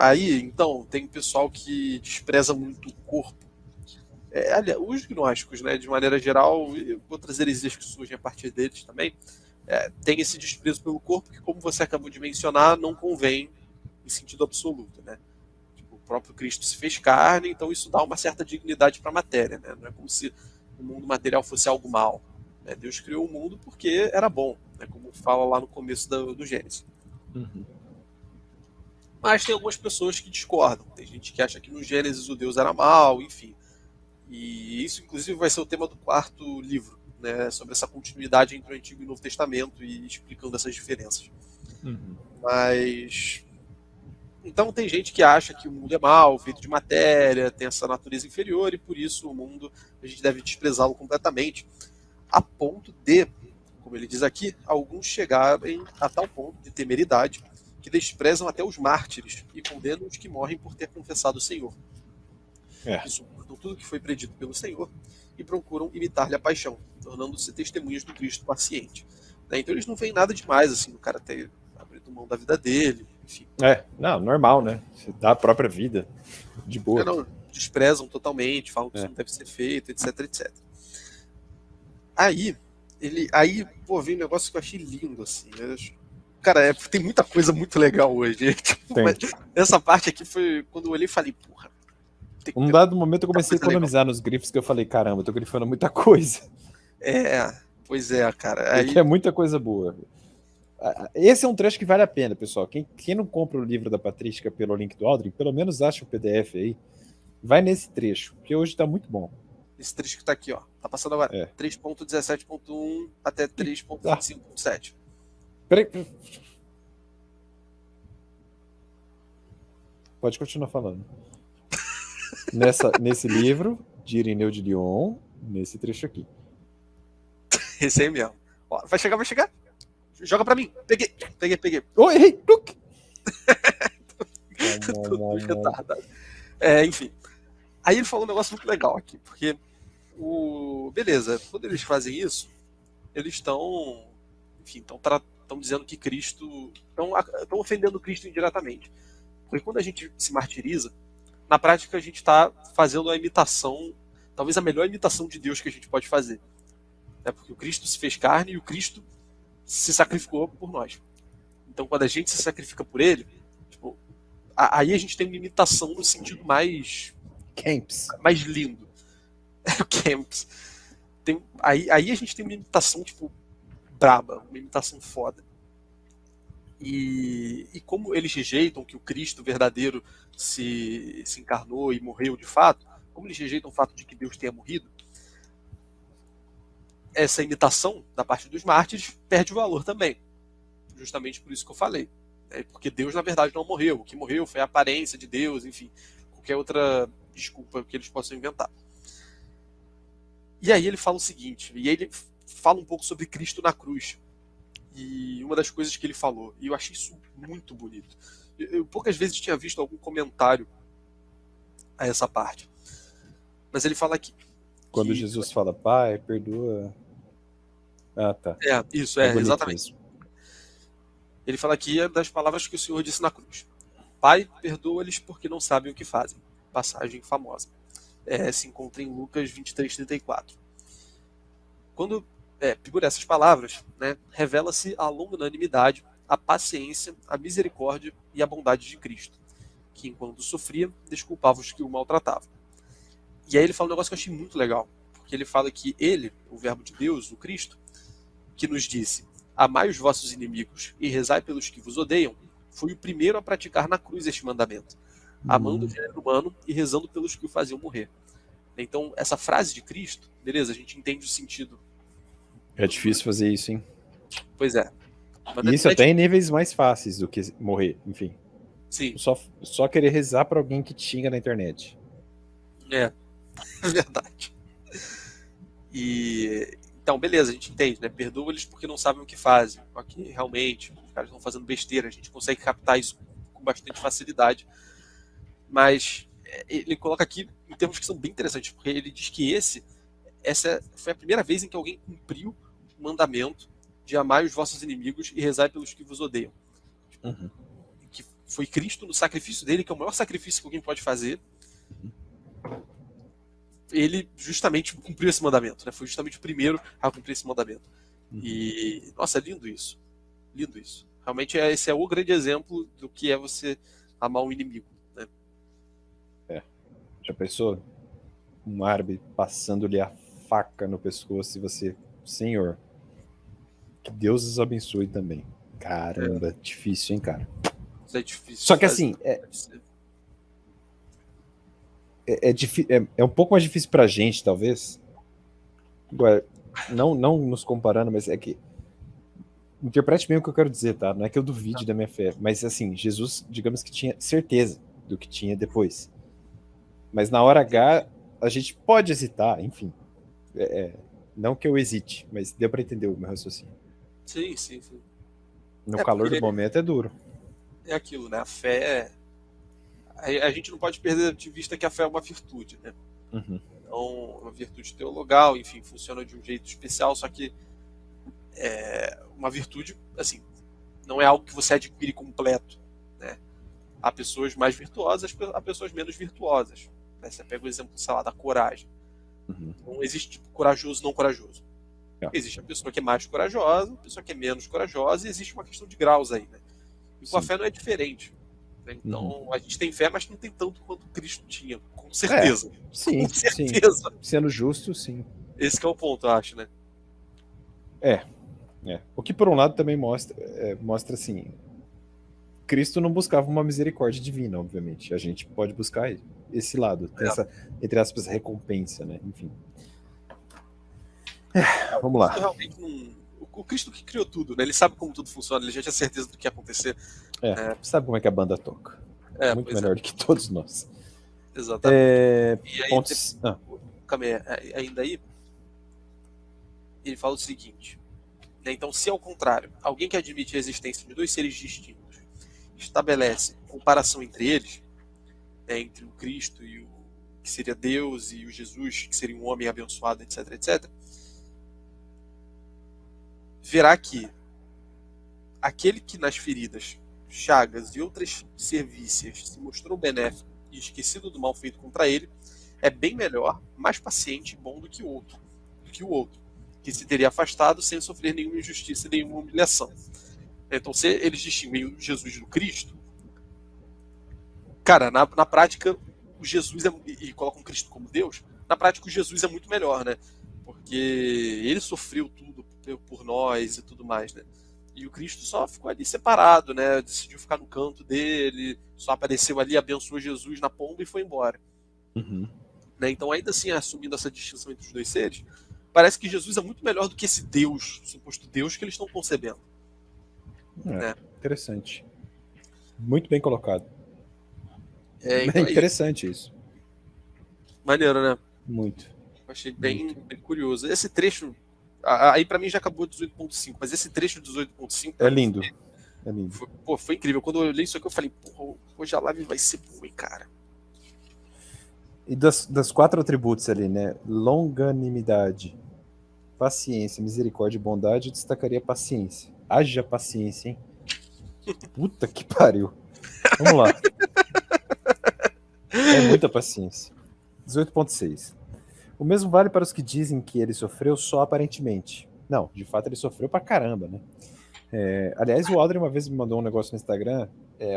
Aí, então, tem pessoal que despreza muito o corpo. Aliás, os gnósticos, né, de maneira geral, e outras heresias que surgem a partir deles também, tem esse desprezo pelo corpo que, como você acabou de mencionar, não convém em sentido absoluto, né? Tipo, o próprio Cristo se fez carne, então isso dá uma certa dignidade para a matéria, né? Não é como se o mundo material fosse algo mal, né? Deus criou o mundo porque era bom, né? Como fala lá no começo do Gênesis. Uhum. Mas tem algumas pessoas que discordam. Tem gente que acha que no Gênesis o Deus era mau, enfim. E isso, inclusive, vai ser o tema do quarto livro, né? Sobre essa continuidade entre o Antigo e o Novo Testamento e explicando essas diferenças. Uhum. Mas então tem gente que acha que o mundo é mau, feito de matéria, tem essa natureza inferior e por isso o mundo a gente deve desprezá-lo completamente, a ponto de, como ele diz aqui, alguns chegarem a tal ponto de temeridade que desprezam até os mártires e condenam os que morrem por ter confessado o Senhor. Que suportam tudo que foi predito pelo Senhor e procuram imitar-lhe a paixão, tornando-se testemunhas do Cristo paciente. Então eles não veem nada demais assim, o cara ter abrido mão da vida dele, enfim. Não, normal, né? Você dá a própria vida, de boa. Não, desprezam totalmente, falam que isso não deve ser feito, etc, etc. Aí, vem um negócio que eu achei lindo, assim. Cara, tem muita coisa muito legal hoje. Tipo, essa parte aqui foi quando eu olhei e falei, porra. Um dado momento eu comecei a economizar nos grifos, que eu falei, caramba, eu tô grifando muita coisa. Pois é, cara. Aí... é muita coisa boa. Esse é um trecho que vale a pena, pessoal. Quem não compra o livro da Patrística pelo link do Aldrin, pelo menos acha o PDF aí. Vai nesse trecho, que hoje tá muito bom. Esse trecho que tá aqui, ó. Tá passando agora. 3.17.1 até 3.25.7. Peraí. Pode continuar falando. Nesse livro, de Irineu de Lyon, nesse trecho aqui. Esse aí mesmo. Ó, vai chegar. Joga pra mim. Peguei. Oi, errei. Enfim. Aí ele falou um negócio muito legal aqui, porque beleza, quando eles fazem isso, eles estão dizendo que Cristo, estão ofendendo Cristo indiretamente. Porque quando a gente se martiriza, na prática a gente está fazendo a imitação, talvez a melhor imitação de Deus que a gente pode fazer. Porque o Cristo se fez carne e o Cristo se sacrificou por nós. Então quando a gente se sacrifica por ele, tipo, aí a gente tem uma imitação no sentido mais lindo. O Camps. Aí a gente tem uma imitação, tipo, braba, uma imitação foda. E como eles rejeitam que o Cristo verdadeiro se encarnou e morreu de fato, como eles rejeitam o fato de que Deus tenha morrido, essa imitação da parte dos mártires perde o valor também. Justamente por isso que eu falei. Porque Deus, na verdade, não morreu. O que morreu foi a aparência de Deus, enfim, qualquer outra desculpa que eles possam inventar. E aí ele fala o seguinte, e aí ele fala um pouco sobre Cristo na cruz. E uma das coisas que ele falou, e eu achei isso muito bonito. Eu poucas vezes tinha visto algum comentário a essa parte. Mas ele fala aqui. Quando Jesus fala, Pai, perdoa. Ah, tá. Isso, exatamente. Mesmo. Ele fala aqui das palavras que o Senhor disse na cruz. Pai, perdoa-lhes porque não sabem o que fazem. Passagem famosa. Se encontra em Lucas 23:34. Quando, por essas palavras, né, revela-se a longanimidade, a paciência, a misericórdia e a bondade de Cristo, que enquanto sofria, desculpava os que o maltratavam. E aí ele fala um negócio que eu achei muito legal, porque ele fala que ele, o verbo de Deus, o Cristo, que nos disse, amai os vossos inimigos e rezai pelos que vos odeiam, foi o primeiro a praticar na cruz este mandamento, amando o gênero humano e rezando pelos que o faziam morrer. Então, essa frase de Cristo, beleza, a gente entende o sentido. É difícil fazer isso, hein? Pois é. E isso até em níveis mais fáceis do que morrer, enfim. Sim. Só querer rezar pra alguém que te xinga na internet. É verdade. Então, beleza, a gente entende, né? Perdoa-lhes porque não sabem o que fazem. Aqui, realmente, os caras estão fazendo besteira, a gente consegue captar isso com bastante facilidade. Mas ele coloca aqui em termos que são bem interessantes, porque ele diz que essa foi a primeira vez em que alguém cumpriu o mandamento de amar os vossos inimigos e rezar pelos que vos odeiam. Uhum. Que foi Cristo no sacrifício dele, que é o maior sacrifício que alguém pode fazer. Ele justamente cumpriu esse mandamento, né? Foi justamente o primeiro a cumprir esse mandamento. E, nossa, é lindo isso. Lindo isso. Realmente esse é o grande exemplo do que é você amar um inimigo, né? Já pensou? Um árabe passando-lhe a faca no pescoço e você, Senhor, que Deus os abençoe também. Caramba, difícil, hein, cara? Isso é difícil. Só que assim, é um pouco mais difícil pra gente, talvez. Agora, não nos comparando, mas é que interprete bem o que eu quero dizer, tá? Não é que eu duvide da minha fé, mas assim, Jesus, digamos que tinha certeza do que tinha depois. Mas na hora H, a gente pode hesitar, enfim. Não que eu hesite, mas deu pra entender o meu raciocínio. Sim, sim, sim. No calor do momento é duro. É aquilo, né? A fé. A gente não pode perder de vista que a fé é uma virtude, né? Uhum. Então, uma virtude teologal, enfim, funciona de um jeito especial, só que uma virtude, assim, não é algo que você adquire completo, né? Há pessoas mais virtuosas, há pessoas menos virtuosas. Né? Você pega o exemplo, sei lá, da coragem. Uhum. Não existe tipo, corajoso não corajoso. Existe a pessoa que é mais corajosa, a pessoa que é menos corajosa, e existe uma questão de graus aí, né? E com a fé não é diferente. Né? Então, a gente tem fé, mas não tem tanto quanto Cristo tinha, com certeza. Sim, com certeza. Sim. Sendo justo, sim. Esse que é o ponto, eu acho, né? O que por um lado também mostra assim, Cristo não buscava uma misericórdia divina, obviamente. A gente pode buscar esse lado, tem essa, entre aspas, recompensa, né? Enfim. Vamos lá. Realmente o Cristo que criou tudo, né? Ele sabe como tudo funciona, ele já tinha certeza do que ia acontecer. Sabe como é que a banda toca. Muito melhor do que todos nós. Exatamente. E aí, pontos... ainda aí, ele fala o seguinte, né? Então, se ao contrário, alguém que admite a existência de dois seres distintos estabelece comparação entre eles, né, entre o Cristo e o que seria Deus e o Jesus, que seria um homem abençoado, etc, etc, verá que aquele que nas feridas, chagas e outras servícias se mostrou benéfico e esquecido do mal feito contra ele, é bem melhor, mais paciente e bom do que o outro, que se teria afastado sem sofrer nenhuma injustiça, nenhuma humilhação. Então, se eles distinguem o Jesus do Cristo, cara, na prática, o Jesus e colocam o Cristo como Deus, na prática o Jesus é muito melhor, né? Porque ele sofreu tudo por nós e tudo mais, né? E o Cristo só ficou ali separado, né? Decidiu ficar no canto dele, só apareceu ali, abençoou Jesus na pomba e foi embora. Uhum. Né? Então, ainda assim, assumindo essa distinção entre os dois seres, parece que Jesus é muito melhor do que esse Deus, suposto Deus que eles estão concebendo. Né? Interessante. Muito bem colocado. Então interessante isso. Maneiro, né? Muito. Achei bem curioso. Esse trecho, aí pra mim já acabou 18.5, mas esse trecho de 18.5 é lindo. Foi incrível. Quando eu li isso aqui, eu falei, porra, hoje a live vai ser boa, hein, cara. E das 4 atributos ali, né? Longanimidade, paciência, misericórdia e bondade, eu destacaria paciência. Haja paciência, hein? Puta que pariu. Vamos lá. É muita paciência. 18.6. O mesmo vale para os que dizem que ele sofreu só aparentemente. Não, de fato ele sofreu pra caramba, né? Aliás, o Aldrin uma vez me mandou um negócio no Instagram,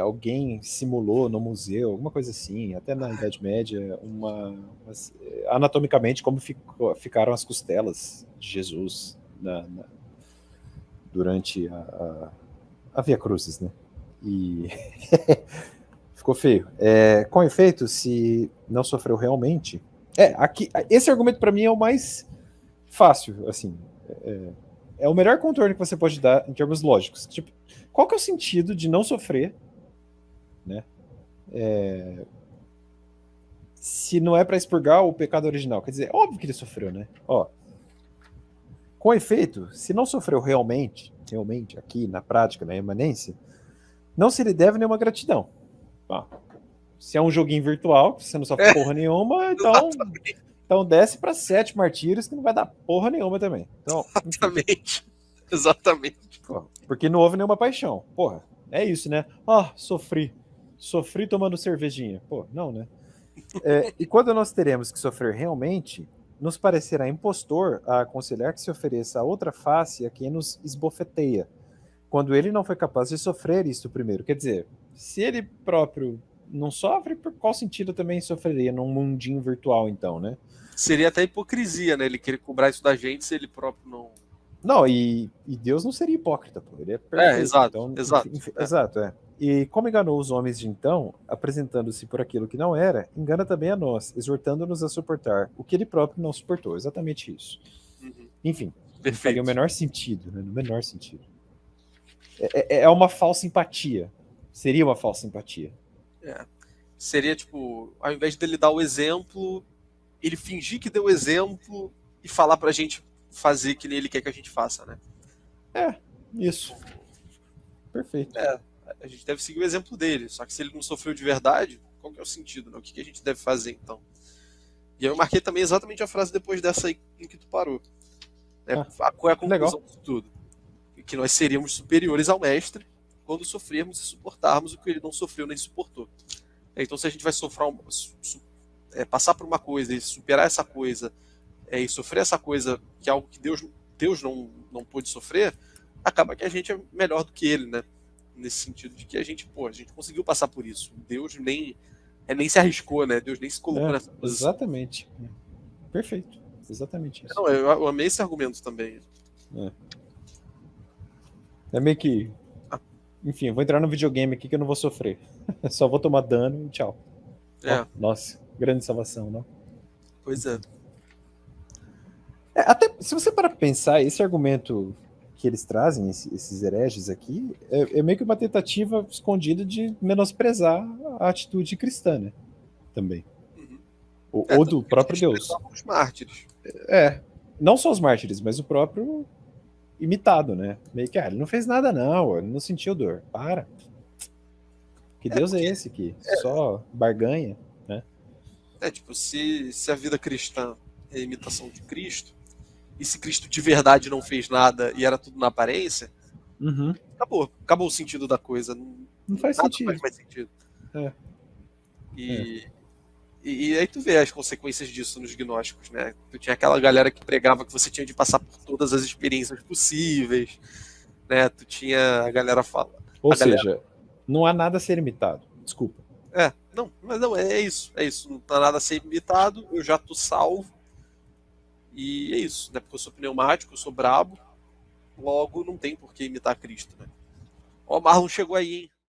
alguém simulou no museu, alguma coisa assim, até na Idade Média, anatomicamente como ficaram as costelas de Jesus durante a Via Crucis, né? E ficou feio. Com efeito, se não sofreu realmente... aqui, esse argumento para mim é o mais fácil, assim... É o melhor contorno que você pode dar em termos lógicos. Tipo, qual que é o sentido de não sofrer, né? Se não é para expurgar o pecado original? Quer dizer, é óbvio que ele sofreu, né? Com efeito, se não sofreu realmente aqui na prática, na imanência, não se lhe deve nenhuma gratidão. Se é um joguinho virtual, você não sofre porra nenhuma, então desce para 7 martírios que não vai dar porra nenhuma também. Então, Exatamente. Porque não houve nenhuma paixão. Porra, é isso, né? Sofri. sofri tomando cervejinha. Pô, não, né? E quando nós teremos que sofrer realmente, nos parecerá impostor a aconselhar que se ofereça a outra face a quem nos esbofeteia, quando ele não foi capaz de sofrer isto primeiro. Quer dizer, se ele próprio não sofre, por qual sentido também sofreria num mundinho virtual, então, né? Seria até hipocrisia, né? Ele querer cobrar isso da gente se ele próprio não. Não, e Deus não seria hipócrita, pô, ele é perfeito. Exato, Então, exato. exato, é. E como enganou os homens de então, apresentando-se por aquilo que não era, engana também a nós, exortando-nos a suportar o que ele próprio não suportou. Exatamente isso. Uhum. Enfim, não Perfeito. faria o menor sentido, né? No menor sentido. É uma falsa empatia. Seria uma falsa empatia. Seria tipo, ao invés dele dar o exemplo, ele fingir que deu o exemplo e falar pra gente fazer que ele quer que a gente faça, né? Isso. Perfeito. A gente deve seguir o exemplo dele, só que se ele não sofreu de verdade, qual que é o sentido, né? O que a gente deve fazer então? E aí eu marquei também exatamente a frase depois dessa aí em que tu parou. Qual é a conclusão disso tudo? Que nós seríamos superiores ao mestre quando sofrermos e suportarmos o que ele não sofreu nem suportou. Então se a gente vai passar por uma coisa e superar essa coisa e sofrer essa coisa, que é algo que Deus não pôde sofrer, acaba que a gente é melhor do que ele, né? Nesse sentido de que a gente conseguiu passar por isso. Deus nem se arriscou, né? Deus nem se colocou nessa posição. Exatamente. Perfeito. Exatamente isso. Não, eu amei esse argumento também. É meio que... Enfim, eu vou entrar no videogame aqui que eu não vou sofrer. Só vou tomar dano e tchau. Nossa, grande salvação, não? Pois é. Até se você parar pra pensar, esse argumento que eles trazem, esses hereges aqui, é meio que uma tentativa escondida de menosprezar a atitude cristã, né? Também. Ou do próprio Deus. Os mártires. Não só os mártires, mas o próprio imitado, né? Meio que, ele não fez nada não, ele não sentiu dor. Para. Que Deus é esse que só barganha, né? Tipo, se a vida cristã é a imitação de Cristo, e se Cristo de verdade não fez nada e era tudo na aparência, acabou o sentido da coisa. Não faz sentido. Mais faz sentido. E aí tu vê as consequências disso nos gnósticos, né? Tu tinha aquela galera que pregava que você tinha de passar por todas as experiências possíveis, né? Tu tinha a galera falando. Ou seja, não há nada a ser imitado. Desculpa. Mas não, é isso. Não tá nada a ser imitado, eu já tô salvo. E é isso, né? Porque eu sou pneumático, eu sou brabo, logo não tem por que imitar Cristo, né? Ó, o Marlon chegou aí, hein?